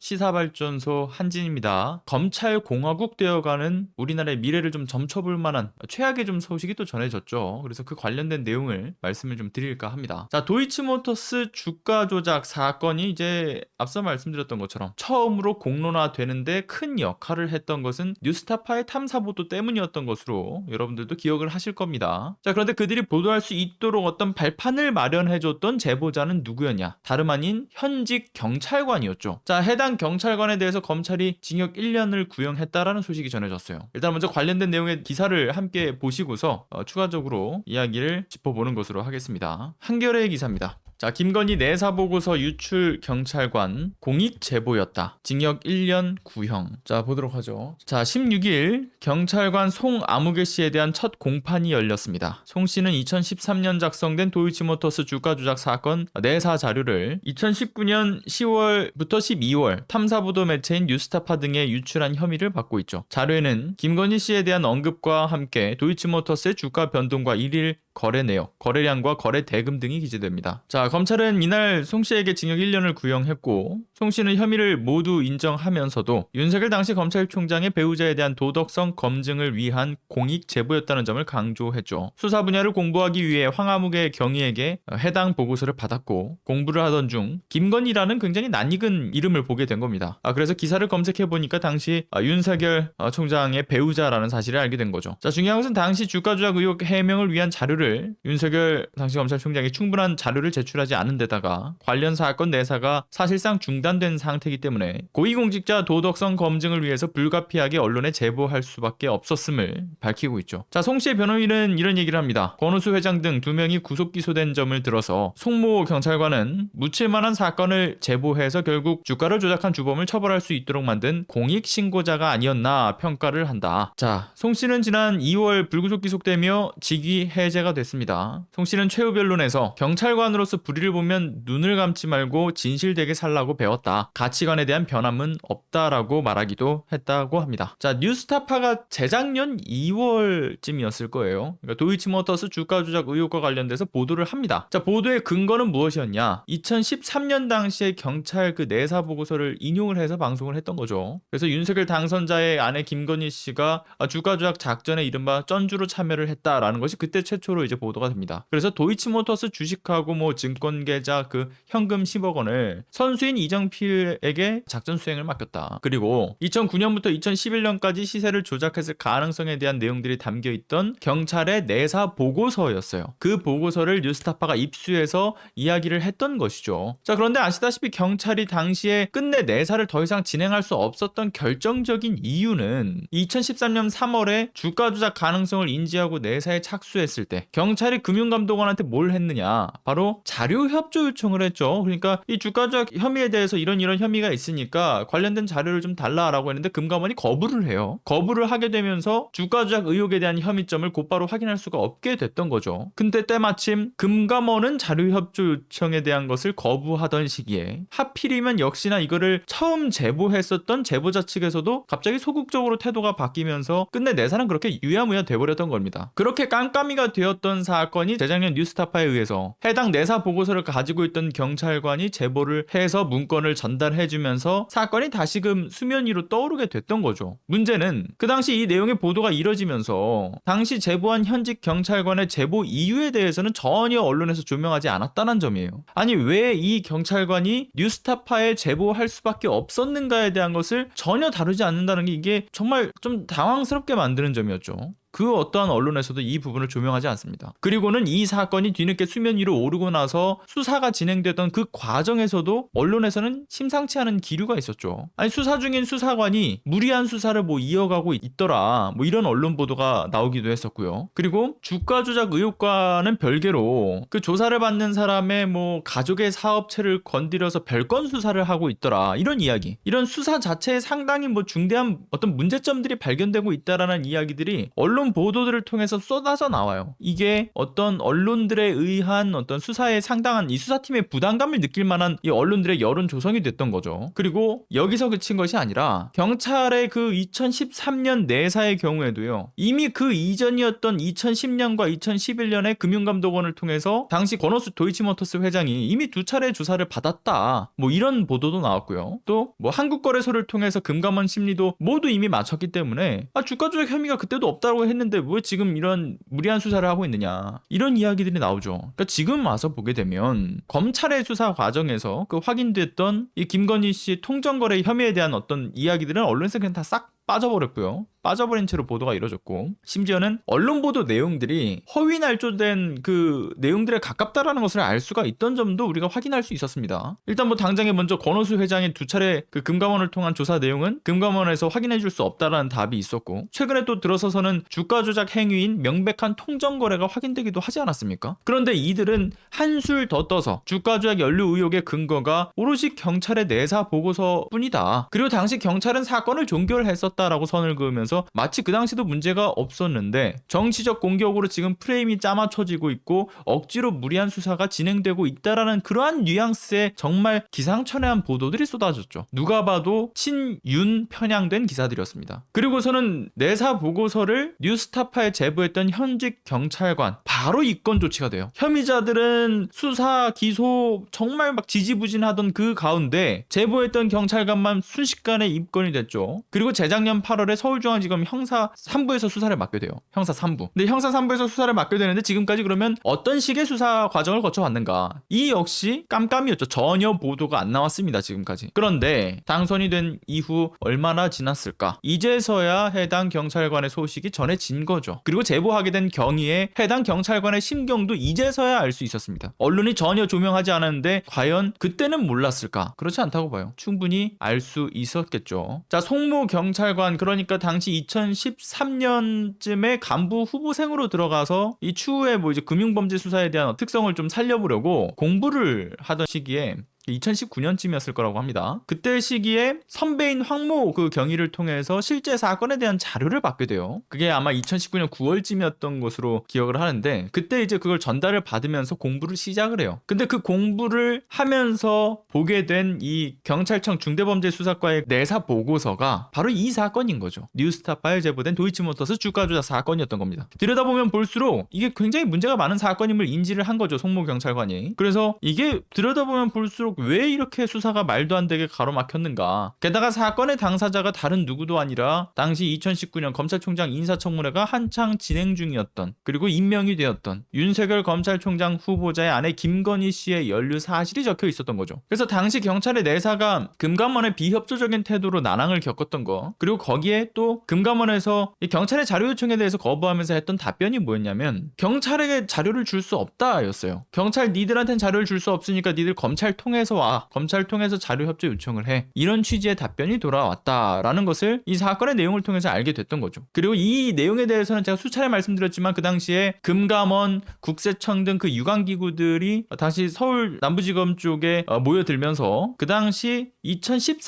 시사발전소 한진입니다. 검찰공화국 되어가는 우리나라의 미래를 좀 점쳐볼 만한 최악의 좀 소식이 또 전해졌죠. 그래서 그 관련된 내용을 말씀을 좀 드릴까 합니다. 자, 도이치모터스 주가 조작 사건이 이제 앞서 말씀드렸던 것처럼 처음으로 공론화되는데 큰 역할을 했던 것은 뉴스타파의 탐사보도 때문이었던 것으로 여러분들도 기억을 하실 겁니다. 자, 그런데 그들이 보도할 수 있도록 어떤 발판을 마련해줬던 제보자는 누구였냐? 다름 아닌 현직 경찰관이었죠. 자, 해당 경찰관에 대해서 검찰이 징역 1년을 구형했다라는 소식이 전해졌어요. 일단 먼저 관련된 내용의 기사를 함께 보시고서 추가적으로 이야기를 짚어보는 것으로 하겠습니다. 한겨레의 기사입니다. 자, 김건희 내사보고서 유출 경찰관 공익 제보였다. 징역 1년 구형. 자, 보도록 하죠. 자, 16일 경찰관 송아무개 씨에 대한 첫 공판이 열렸습니다. 송 씨는 2013년 작성된 도이치모터스 주가 조작 사건 내사 자료를 2019년 10월부터 12월 탐사보도 매체인 뉴스타파 등에 유출한 혐의를 받고 있죠. 자료에는 김건희 씨에 대한 언급과 함께 도이치모터스의 주가 변동과 일일 거래 내역, 거래량과 거래 대금 등이 기재됩니다. 자, 검찰은 이날 송 씨에게 징역 1년을 구형했고 송 씨는 혐의를 모두 인정하면서도 윤석열 당시 검찰총장의 배우자에 대한 도덕성 검증을 위한 공익 제보였다는 점을 강조했죠. 수사 분야를 공부하기 위해 황아무개 경위에게 해당 보고서를 받았고 공부를 하던 중 김건희라는 굉장히 낯익은 이름을 보게 된 겁니다. 그래서 기사를 검색해보니까 당시 윤석열 총장의 배우자라는 사실을 알게 된 거죠. 자, 중요한 것은 당시 주가 조작 의혹 해명을 위한 자료를 윤석열 당시 검찰총장이 충분한 자료를 제출하지 않은 데다가 관련 사건 내사가 사실상 중단된 상태이기 때문에 고위공직자 도덕성 검증을 위해서 불가피하게 언론에 제보할 수밖에 없었음을 밝히고 있죠. 자, 송 씨의 변호인은 이런 얘기를 합니다. 권오수 회장 등 2명이 구속 기소된 점을 들어서 송모 경찰관은 묻힐 만한 사건을 제보해서 결국 주가를 조작한 주범을 처벌할 수 있도록 만든 공익 신고자가 아니었나 평가를 한다. 자, 송 씨는 지난 2월 불구속 기소되며 직위 해제가 됐습니다. 송 씨는 최후 변론에서 경찰관으로서 불의를 보면 눈을 감지 말고 진실되게 살라고 배웠다. 가치관에 대한 변함은 없다라고 말하기도 했다고 합니다. 자, 뉴스타파가 재작년 2월쯤이었을 거예요. 그러니까 도이치모터스 주가 조작 의혹과 관련돼서 보도를 합니다. 자, 보도의 근거는 무엇이었냐? 2013년 당시에 경찰 그 내사 보고서를 인용을 해서 방송을 했던 거죠. 그래서 윤석열 당선자의 아내 김건희 씨가 주가 조작 작전에 이른바 쩐주로 참여를 했다라는 것이 그때 최초로 이제 보도가 됩니다. 그래서 도이치모터스 주식하고 뭐 증권 계좌 그 현금 10억 원을 선수인 이정필에게 작전 수행을 맡겼다. 그리고 2009년부터 2011년까지 시세를 조작했을 가능성에 대한 내용들이 담겨 있던 경찰의 내사 보고서였어요. 그 보고서를 뉴스타파가 입수해서 이야기를 했던 것이죠. 자, 그런데 아시다시피 경찰이 당시에 끝내 내사를 더 이상 진행할 수 없었던 결정적인 이유는 2013년 3월에 주가 조작 가능성을 인지하고 내사에 착수했을 때 경찰이 금융감독원한테 뭘 했느냐? 바로 자료 협조 요청을 했죠. 그러니까 이 주가 조작 혐의에 대해서 이런 혐의가 있으니까 관련된 자료를 좀 달라라고 했는데 금감원이 거부를 해요. 거부를 하게 되면서 주가 조작 의혹에 대한 혐의점을 곧바로 확인할 수가 없게 됐던 거죠. 근데 때마침 금감원은 자료 협조 요청에 대한 것을 거부하던 시기에 하필이면 역시나 이거를 처음 제보했었던 제보자 측에서도 갑자기 소극적으로 태도가 바뀌면서 끝내 내사는 그렇게 유야무야 돼버렸던 겁니다. 그렇게 깜깜이가 되었던 사건이 재작년 뉴스타파에 의해서 해당 내사 보고서를 가지고 있던 경찰관이 제보를 해서 문건을 전달해주면서 사건이 다시금 수면 위로 떠오르게 됐던 거죠. 문제는 그 당시 이 내용의 보도가 이뤄지면서 당시 제보한 현직 경찰관의 제보 이유에 대해서는 전혀 언론에서 조명하지 않았다는 점이에요. 아니, 왜 이 경찰관이 뉴스타파에 제보할 수밖에 없었는가에 대한 것을 전혀 다루지 않는다는 게 이게 정말 좀 당황스럽게 만드는 점이었죠. 그 어떠한 언론에서도 이 부분을 조명하지 않습니다. 그리고는 이 사건이 뒤늦게 수면 위로 오르고 나서 수사가 진행되던 그 과정에서도 언론에서는 심상치 않은 기류가 있었죠. 아니, 수사 중인 수사관이 무리한 수사를 뭐 이어가고 있더라, 뭐 이런 언론 보도가 나오기도 했었고요. 그리고 주가 조작 의혹과는 별개로 그 조사를 받는 사람의 뭐 가족의 사업체를 건드려서 별건 수사를 하고 있더라, 이런 이야기, 이런 수사 자체에 상당히 뭐 중대한 어떤 문제점들이 발견되고 있다라는 이야기들이 언론 언론 보도들을 통해서 쏟아져 나와요. 이게 어떤 언론들에 의한 어떤 수사에 상당한 이 수사팀의 부담감을 느낄 만한 이 언론들의 여론 조성이 됐던 거죠. 그리고 여기서 그친 것이 아니라 경찰의 그 2013년 내사의 경우에도요. 이미 그 이전이었던 2010년과 2011년에 금융감독원을 통해서 당시 권오수 도이치모터스 회장이 이미 2차례 조사를 받았다. 뭐 이런 보도도 나왔고요. 또 뭐 한국거래소를 통해서 금감원 심리도 모두 이미 마쳤기 때문에 주가 조작 혐의가 그때도 없다고 했는데 왜 지금 이런 무리한 수사를 하고 있느냐. 이런 이야기들이 나오죠. 그러니까 지금 와서 보게 되면 검찰의 수사 과정에서 그 확인됐던 이 김건희 씨 통정거래 혐의에 대한 어떤 이야기들은 언론에서 그냥 다 싹 빠져버렸고요. 빠져버린 채로 보도가 이뤄졌고 심지어는 언론 보도 내용들이 허위 날조된 그 내용들에 가깝다라는 것을 알 수가 있던 점도 우리가 확인할 수 있었습니다. 일단 뭐 당장에 먼저 권오수 회장의 2차례 그 금감원을 통한 조사 내용은 금감원에서 확인해 줄 수 없다라는 답이 있었고 최근에 또 들어서서는 주가 조작 행위인 명백한 통정 거래가 확인되기도 하지 않았습니까? 그런데 이들은 한술 더 떠서 주가 조작 연루 의혹의 근거가 오로지 경찰의 내사 보고서뿐이다. 그리고 당시 경찰은 사건을 종결했었다라고 선을 그으면서 마치 그 당시도 문제가 없었는데 정치적 공격으로 지금 프레임이 짜맞춰지고 있고 억지로 무리한 수사가 진행되고 있다라는 그러한 뉘앙스의 정말 기상천외한 보도들이 쏟아졌죠. 누가 봐도 친윤 편향된 기사들이었습니다. 그리고서는 내사 보고서를 뉴스타파에 제보했던 현직 경찰관 바로 입건 조치가 돼요. 혐의자들은 수사 기소 정말 막 지지부진하던 그 가운데 제보했던 경찰관만 순식간에 입건이 됐죠. 그리고 재작년 8월에 서울중앙지검 형사 3부에서 수사를 맡게 돼요. 형사 3부. 근데 형사 3부에서 수사를 맡게 되는데 지금까지 그러면 어떤 식의 수사 과정을 거쳐왔는가? 이 역시 깜깜이었죠. 전혀 보도가 안 나왔습니다. 지금까지. 그런데 당선이 된 이후 얼마나 지났을까? 이제서야 해당 경찰관의 소식이 전해진 거죠. 그리고 제보하게 된 경위에 해당 경찰관의 심경도 이제서야 알 수 있었습니다. 언론이 전혀 조명하지 않았는데 과연 그때는 몰랐을까? 그렇지 않다고 봐요. 충분히 알 수 있었겠죠. 자, 송모 경찰관 그러니까 당시 2013년쯤에 간부 후보생으로 들어가서 이 추후에 뭐 이제 금융범죄 수사에 대한 특성을 좀 살려보려고 공부를 하던 시기에 2019년쯤이었을 거라고 합니다. 그때 시기에 선배인 황모 그 경위를 통해서 실제 사건에 대한 자료를 받게 돼요. 그게 아마 2019년 9월쯤이었던 것으로 기억을 하는데 그때 이제 그걸 전달을 받으면서 공부를 시작을 해요. 근데 그 공부를 하면서 보게 된 이 경찰청 중대범죄수사과의 내사 보고서가 바로 이 사건인 거죠. 뉴스타파에 제보된 도이치모터스 주가 조작 사건이었던 겁니다. 들여다보면 볼수록 이게 굉장히 문제가 많은 사건임을 인지를 한 거죠. 송모 경찰관이. 그래서 이게 들여다보면 볼수록 왜 이렇게 수사가 말도 안 되게 가로막혔는가. 게다가 사건의 당사자가 다른 누구도 아니라 당시 2019년 검찰총장 인사청문회가 한창 진행 중이었던 그리고 임명이 되었던 윤석열 검찰총장 후보자의 아내 김건희 씨의 연루 사실이 적혀 있었던 거죠. 그래서 당시 경찰의 내사가 금감원의 비협조적인 태도로 난항을 겪었던 거 그리고 거기에 또 금감원에서 이 경찰의 자료 요청에 대해서 거부하면서 했던 답변이 뭐였냐면 경찰에게 자료를 줄 수 없다였어요. 경찰 니들한테는 자료를 줄 수 없으니까 니들 검찰 통해서 와. 검찰 통해서 자료 협조 요청을 해. 이런 취지의 답변이 돌아왔다라는 것을 이 사건의 내용을 통해서 알게 됐던 거죠. 그리고 이 내용에 대해서는 제가 수차례 말씀드렸지만 그 당시에 금감원, 국세청 등 그 유관기구들이 다시 서울 남부지검 쪽에 모여들면서 그 당시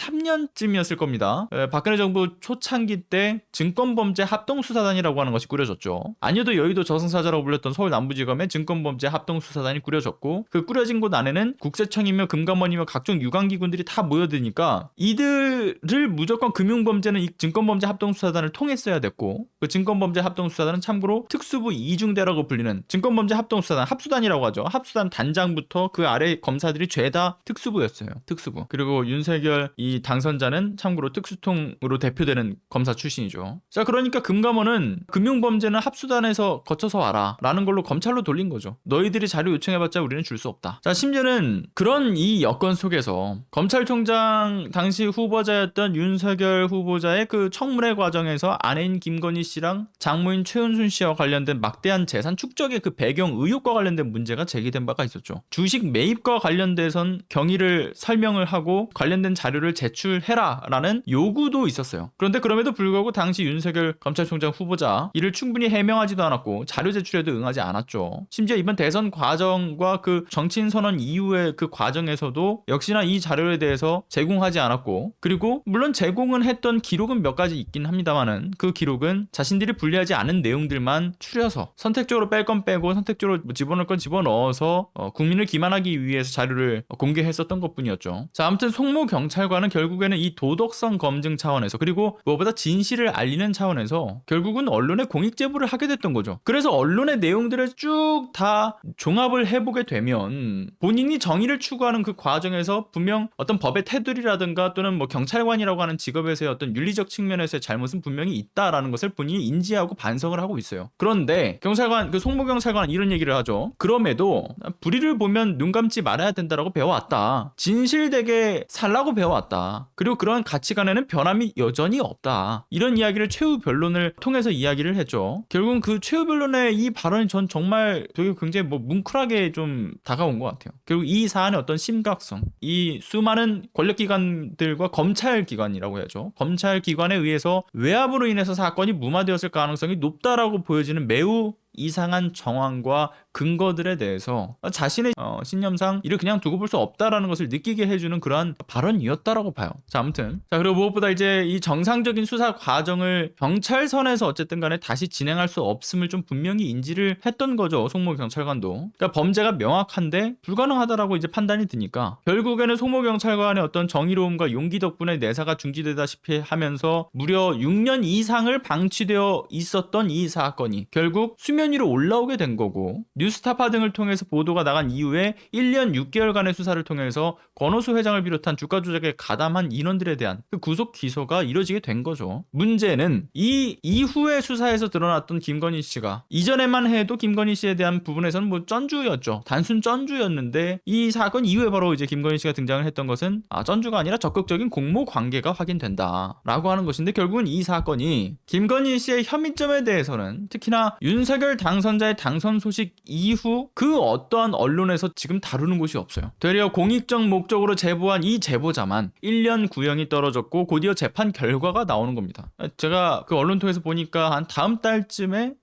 2013년쯤이었을 겁니다. 박근혜 정부 초창기 때 증권범죄 합동수사단이라고 하는 것이 꾸려졌죠. 아니어도 여의도 저승사자라고 불렸던 서울 남부지검에 증권범죄 합동수사단이 꾸려졌고 그 꾸려진 곳 안에는 국세청이며 금감원이며 각종 유관기관들이 다 모여드니까 이들을 무조건 금융범죄는 이 증권범죄 합동수사단을 통했어야 됐고 그 증권범죄 합동수사단은 참고로 특수부 이중대라고 불리는 증권범죄 합동수사단 합수단이라고 하죠. 합수단 단장부터 그 아래 검사들이 죄다 특수부였어요. 특수부. 그리고 윤석열 이 당선자는 참고로 특수통으로 대표되는 검사 출신이죠. 자, 그러니까 금감원은 금융범죄는 합수단에서 거쳐서 와라 라는 걸로 검찰로 돌린 거죠. 너희들이 자료 요청해봤자 우리는 줄 수 없다. 자, 심지어는 그런 이 여건 속에서 검찰총장 당시 후보자였던 윤석열 후보자의 그 청문회 과정에서 아내인 김건희 씨랑 장모인 최은순 씨와 관련된 막대한 재산 축적의 그 배경 의혹과 관련된 문제가 제기된 바가 있었죠. 주식 매입과 관련돼선 경위를 설명을 하고 관련된 자료를 제출해라 라는 요구도 있었어요. 그런데 그럼에도 불구하고 당시 윤석열 검찰총장 후보자 이를 충분히 해명하지도 않았고 자료 제출에도 응하지 않았죠. 심지어 이번 대선 과정과 그 정치인 선언 이후의 그 과정에서 과정에서도 역시나 이 자료에 대해서 제공하지 않았고, 그리고 물론 제공은 했던 기록은 몇 가지 있긴 합니다만은 그 기록은 자신들이 분리하지 않은 내용들만 추려서 선택적으로 뺄 건 빼고 선택적으로 집어넣을 건 집어넣어서 국민을 기만하기 위해서 자료를 공개했었던 것뿐이었죠. 자, 아무튼 송모 경찰관은 결국에는 이 도덕성 검증 차원에서, 그리고 무엇보다 진실을 알리는 차원에서 결국은 언론에 공익 제보를 하게 됐던 거죠. 그래서 언론의 내용들을 쭉 다 종합을 해보게 되면 본인이 정의를 추구하는 그 과정에서 분명 어떤 법의 테두리라든가 또는 뭐 경찰관이라고 하는 직업에서의 어떤 윤리적 측면에서의 잘못은 분명히 있다라는 것을 본인이 인지하고 반성을 하고 있어요. 그런데 경찰관, 그 송모 경찰관은 이런 얘기를 하죠. 그럼에도 불의를 보면 눈 감지 말아야 된다라고 배워왔다. 진실되게 살라고 배워왔다. 그리고 그러한 가치관에는 변함이 여전히 없다. 이런 이야기를 최후 변론을 통해서 이야기를 했죠. 결국은 그 최후 변론의 이 발언이 전 정말 되게 굉장히 뭐 뭉클하게 좀 다가온 것 같아요. 결국 이 사안의 어떤 심각성, 이 수많은 권력기관들과 검찰기관이라고 해야죠. 검찰기관에 의해서 외압으로 인해서 사건이 무마되었을 가능성이 높다라고 보여지는 매우 이상한 정황과 근거들에 대해서 자신의 신념상 이를 그냥 두고 볼 수 없다라는 것을 느끼게 해주는 그러한 발언이었다라고 봐요. 자, 아무튼 그리고 무엇보다 이제 이 정상적인 수사 과정을 경찰선에서 어쨌든 간에 다시 진행할 수 없음을 좀 분명히 인지를 했던 거죠. 송모 경찰관도. 그러니까 범죄가 명확한데 불가능하다라고 이제 판단이 드니까 결국에는 송모 경찰관의 어떤 정의로움과 용기 덕분에 내사가 중지되다시피 하면서 무려 6년 이상을 방치되어 있었던 이 사건이 결국 수면 위로 올라오게 된 거고, 뉴스타파 등을 통해서 보도가 나간 이후에 1년 6개월간의 수사를 통해서 권오수 회장을 비롯한 주가 조작에 가담한 인원들에 대한 그 구속 기소가 이뤄지게 된 거죠. 문제는 이 이후의 수사에서 드러났던 김건희 씨가 이전에만 해도 김건희 씨에 대한 부분에서는 뭐 쩐주였죠. 단순 쩐주였는데 이 사건 이후에 바로 이제 김건희 씨가 등장을 했던 것은 쩐주가 아니라 적극적인 공모 관계가 확인된다라고 하는 것인데, 결국은 이 사건이 김건희 씨의 혐의점에 대해서는 특히나 윤석열 당선자의 당선 소식 이후 그 어떠한 언론에서 지금 다루는 곳이 없어요. 되려 공익적 목적으로 제보한 이 제보자만 1년 구형이 떨어졌고 곧이어 재판 결과가 나오는 겁니다. 제가 그 언론 통해서 보니까 한 다음 달쯤에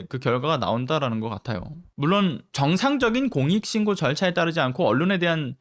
그 결과가 나온다라는 것 같아요. 물론 정상적인 공익신고 절차에 따르지 않고 언론에 대한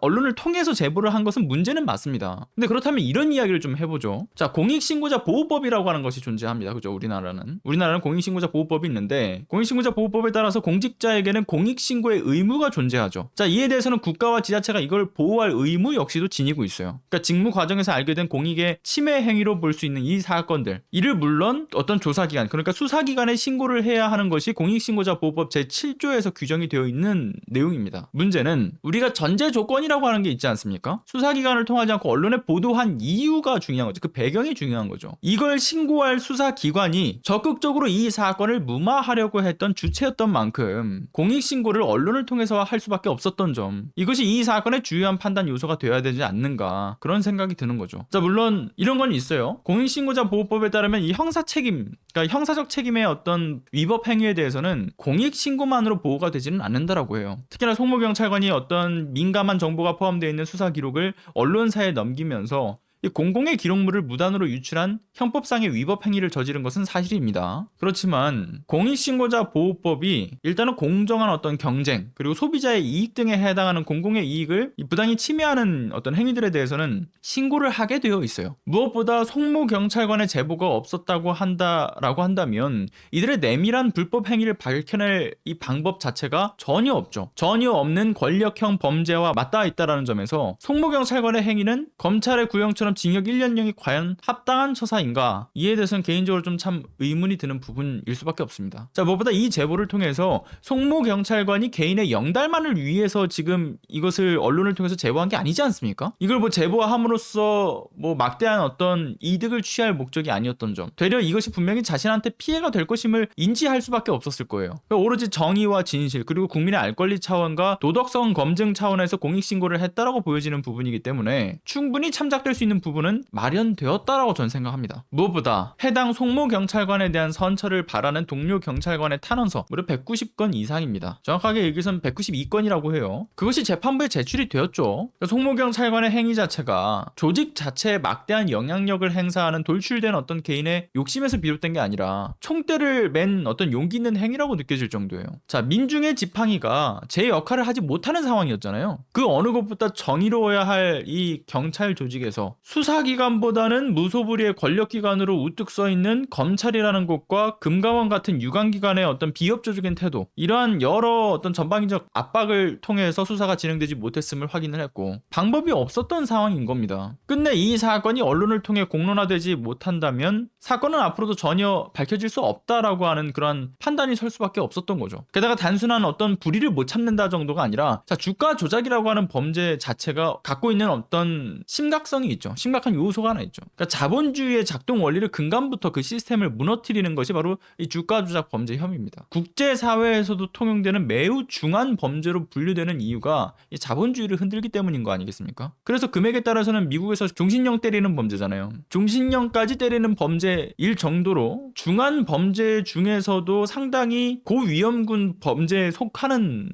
언론을 통해서 제보를 한 것은 문제는 맞습니다. 근데 그렇다면 이런 이야기를 좀 해보죠. 자, 공익신고자 보호법이라고 하는 것이 존재합니다. 그죠? 우리나라는 공익신고자 보호법이 있는데, 공익신고자 보호법에 따라서 공직자에게는 공익신고의 의무가 존재하죠. 자, 이에 대해서는 국가와 지자체가 이걸 보호할 의무 역시도 지니고 있어요. 그러니까 직무 과정에서 알게 된 공익의 침해 행위로 볼 수 있는 이 사건들, 이를 물론 어떤 조사기관, 그러니까 수사기관에 신고를 해야 하는 것이 공익신고자 보호법 제7조에서 규정이 되어 있는 내용입니다. 문제는 우리가 전제 조건이라고 하는 게 있지 않습니까? 수사기관을 통하지 않고 언론에 보도한 이유가 중요한 거죠. 그 배경이 중요한 거죠. 이걸 신고할 수사기관이 적극적으로 이 사건을 무마하려고 했던 주체였던 만큼 공익신고를 언론을 통해서 할 수밖에 없었던 점, 이것이 이 사건의 주요한 판단 요소가 되어야 되지 않는가, 그런 생각이 드는 거죠. 자, 물론 이런 건 있어요. 공익신고자 보호법에 따르면 이 형사 책임, 그러니까 형사적 책임의 어떤 위법 행위에 대해서는 공익신고만으로 보호가 되지는 않는다라고 해요. 특히나 송모 경찰관이 어떤 민감한 정보가 포함되어 있는 수사 기록을 언론사에 넘기면서 이 공공의 기록물을 무단으로 유출한 형법상의 위법 행위를 저지른 것은 사실입니다. 그렇지만 공익신고자 보호법이 일단은 공정한 어떤 경쟁, 그리고 소비자의 이익 등에 해당하는 공공의 이익을 부당히 침해하는 어떤 행위들에 대해서는 신고를 하게 되어 있어요. 무엇보다 송모 경찰관의 제보가 없었다고 한다면 이들의 내밀한 불법 행위를 밝혀낼 이 방법 자체가 전혀 없죠. 전혀 없는 권력형 범죄와 맞닿아 있다는 점에서 송모 경찰관의 행위는 검찰의 구형처럼 징역 1년형이 과연 합당한 처사인가, 이에 대해서는 개인적으로 좀 참 의문이 드는 부분일 수밖에 없습니다. 자, 무엇보다 이 제보를 통해서 송모 경찰관이 개인의 영달만을 위해서 지금 이것을 언론을 통해서 제보한 게 아니지 않습니까? 이걸 뭐 제보함으로써 뭐 막대한 어떤 이득을 취할 목적이 아니었던 점, 되려 이것이 분명히 자신한테 피해가 될 것임을 인지할 수밖에 없었을 거예요. 그러니까 오로지 정의와 진실, 그리고 국민의 알 권리 차원과 도덕성 검증 차원에서 공익신고를 했다라고 보여지는 부분이기 때문에 충분히 참작될 수 있는 부분은 마련되었다라고 저는 생각합니다. 무엇보다 해당 송모경찰관에 대한 선처를 바라는 동료 경찰관의 탄원서 무려 190건 이상입니다. 정확하게 얘기해서는 192건이라고 해요. 그것이 재판부에 제출이 되었죠. 그러니까 송모경찰관의 행위 자체가 조직 자체에 막대한 영향력을 행사하는 돌출된 어떤 개인의 욕심에서 비롯된 게 아니라 총대를 맨 어떤 용기 있는 행위라고 느껴질 정도예요. 자, 민중의 지팡이가 제 역할을 하지 못하는 상황이었잖아요. 그 어느 것보다 정의로워야 할 이 경찰 조직에서 수사기관보다는 무소불위의 권력기관으로 우뚝 서있는 검찰이라는 곳과 금감원 같은 유관기관의 어떤 비협조적인 태도, 이러한 여러 어떤 전방위적 압박을 통해서 수사가 진행되지 못했음을 확인을 했고 방법이 없었던 상황인 겁니다. 끝내 이 사건이 언론을 통해 공론화되지 못한다면 사건은 앞으로도 전혀 밝혀질 수 없다라고 하는 그런 판단이 설 수밖에 없었던 거죠. 게다가 단순한 어떤 불의를 못 참는다 정도가 아니라 자, 주가 조작이라고 하는 범죄 자체가 갖고 있는 어떤 심각성이 있죠. 심각한 요소가 하나 있죠. 그러니까 자본주의의 작동 원리를 근간부터 그 시스템을 무너뜨리는 것이 바로 이 주가 조작 범죄 혐의입니다. 국제사회에서도 통용되는 매우 중한 범죄로 분류되는 이유가 이 자본주의를 흔들기 때문인 거 아니겠습니까? 그래서 금액에 따라서는 미국에서 종신형 때리는 범죄잖아요. 종신형까지 때리는 범죄일 정도로 중한 범죄 중에서도 상당히 고위험군 범죄에 속하는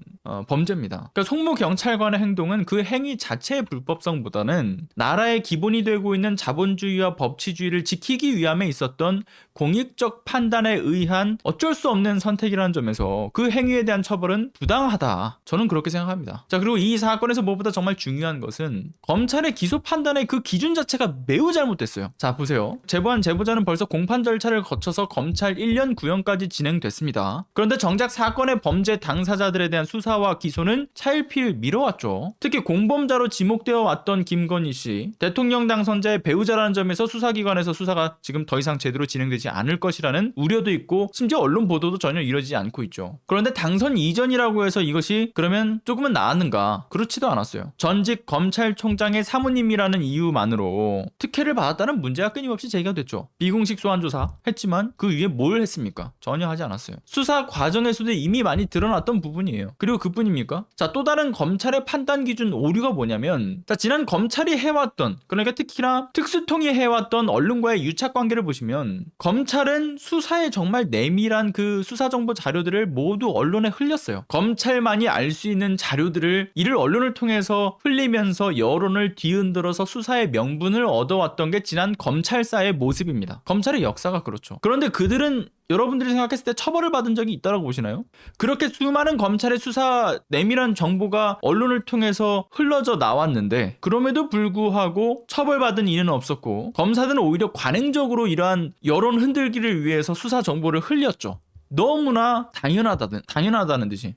범죄입니다. 그러니까 송모경찰관의 행동은 그 행위 자체의 불법성보다는 나라의 기본이 되고 있는 자본주의와 법치주의를 지키기 위함에 있었던 공익적 판단에 의한 어쩔 수 없는 선택이라는 점에서 그 행위에 대한 처벌은 부당하다. 저는 그렇게 생각합니다. 자, 그리고 이 사건에서 무엇보다 정말 중요한 것은 검찰의 기소 판단의 그 기준 자체가 매우 잘못됐어요. 자, 보세요. 제보한 제보자는 벌써 공판 절차를 거쳐서 검찰 1년 구형까지 진행됐습니다. 그런데 정작 사건의 범죄 당사자들에 대한 수사와 기소는 차일피일 미뤄왔죠. 특히 공범자로 지목되어 왔던 김건희 씨, 대통령 당선자의 배우자라는 점에서 수사기관에서 수사가 지금 더 이상 제대로 진행되지 않을 것이라는 우려도 있고 심지어 언론 보도도 전혀 이루어지지 않고 있죠. 그런데 당선 이전이라고 해서 이것이 그러면 조금은 나았는가? 그렇지도 않았어요. 전직 검찰총장의 사모님이라는 이유만으로 특혜를 받았다는 문제가 끊임없이 제기가 됐죠. 비공식 소환 조사 했지만 그 위에 뭘 했습니까? 전혀 하지 않았어요. 수사 과정에서도 이미 많이 드러났던 부분이에요. 그리고 그뿐입니까? 자, 또 다른 검찰의 판단 기준 오류가 뭐냐면, 자, 지난 검찰이 해왔던, 그러니까 특히나 특수통이 해왔던 언론과의 유착 관계를 보시면 검찰은 수사에 정말 내밀한 그 수사 정보 자료들을 모두 언론에 흘렸어요. 검찰만이 알 수 있는 자료들을 이를 언론을 통해서 흘리면서 여론을 뒤흔들어서 수사의 명분을 얻어왔던 게 지난 검찰사의 모습입니다. 검찰의 역사가 그렇죠. 그런데 그들은 여러분들이 생각했을 때 처벌을 받은 적이 있다고 보시나요? 그렇게 수많은 검찰의 수사 내밀한 정보가 언론을 통해서 흘러져 나왔는데 그럼에도 불구하고 처벌받은 이는 없었고 검사들은 오히려 관행적으로 이러한 여론 흔들기를 위해서 수사 정보를 흘렸죠. 너무나 당연하다는 듯이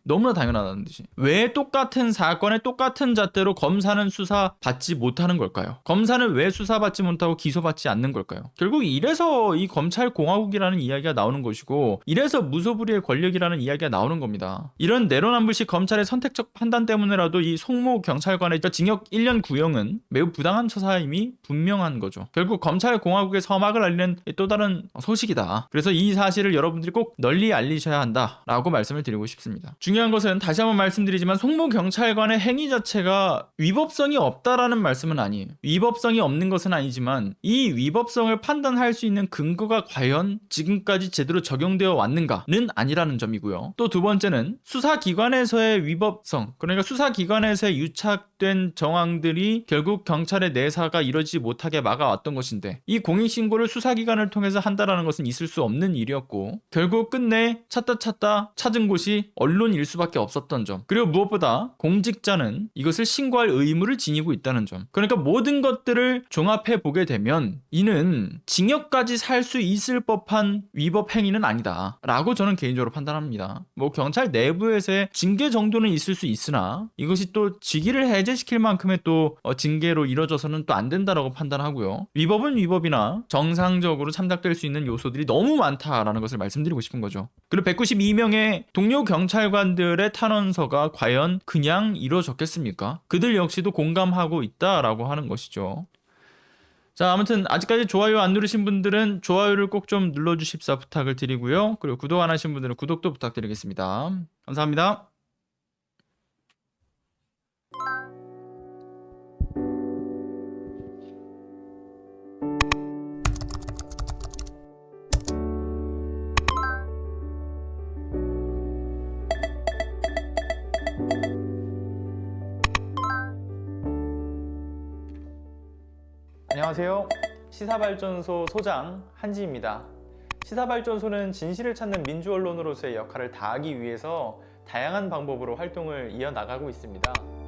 왜 똑같은 사건에 똑같은 잣대로 검사는 수사받지 못하는 걸까요? 검사는 왜 수사받지 못하고 기소받지 않는 걸까요? 결국 이래서 이 검찰공화국이라는 이야기가 나오는 것이고 이래서 무소불위의 권력이라는 이야기가 나오는 겁니다. 이런 내로남불식 검찰의 선택적 판단 때문에라도 이 송모 경찰관의 징역 1년 구형은 매우 부당한 처사임이 분명한 거죠. 결국 검찰공화국의 서막을 알리는 또 다른 소식이다. 그래서 이 사실을 여러분들이 꼭 널리 알리셔야 한다라고 말씀을 드리고 싶습니다. 중요한 것은 다시 한번 말씀드리지만 송모 경찰관의 행위 자체가 위법성이 없다라는 말씀은 아니에요. 위법성이 없는 것은 아니지만 이 위법성을 판단할 수 있는 근거가 과연 지금까지 제대로 적용되어 왔는가는 아니라는 점이고요. 또 두 번째는 수사기관에서의 위법성, 그러니까 수사기관에서의 유착된 정황들이 결국 경찰의 내사가 이루어지지 못하게 막아왔던 것인데 이 공익신고를 수사기관을 통해서 한다라는 것은 있을 수 없는 일이었고 결국 끝내 찾다 찾은 곳이 언론일 수밖에 없었던 점, 그리고 무엇보다 공직자는 이것을 신고할 의무를 지니고 있다는 점. 그러니까 모든 것들을 종합해 보게 되면 이는 징역까지 살 수 있을 법한 위법 행위는 아니다 라고 저는 개인적으로 판단합니다. 뭐 경찰 내부에서의 징계 정도는 있을 수 있으나 이것이 또 직위를 해제시킬 만큼의 또 징계로 이뤄져서는 또 안 된다라고 판단하고요. 위법은 위법이나 정상적으로 참작될 수 있는 요소들이 너무 많다라는 것을 말씀드리고 싶은 거죠. 그리고 192명의 동료 경찰관들의 탄원서가 과연 그냥 이루어졌겠습니까? 그들 역시도 공감하고 있다라고 하는 것이죠. 자, 아무튼 아직까지 좋아요 안 누르신 분들은 좋아요를 꼭 좀 눌러주십사 부탁을 드리고요. 그리고 구독 안 하신 분들은 구독도 부탁드리겠습니다. 감사합니다. 안녕하세요. 시사발전소 소장 한지입니다. 시사발전소는 진실을 찾는 민주 언론으로서의 역할을 다하기 위해서 다양한 방법으로 활동을 이어나가고 있습니다.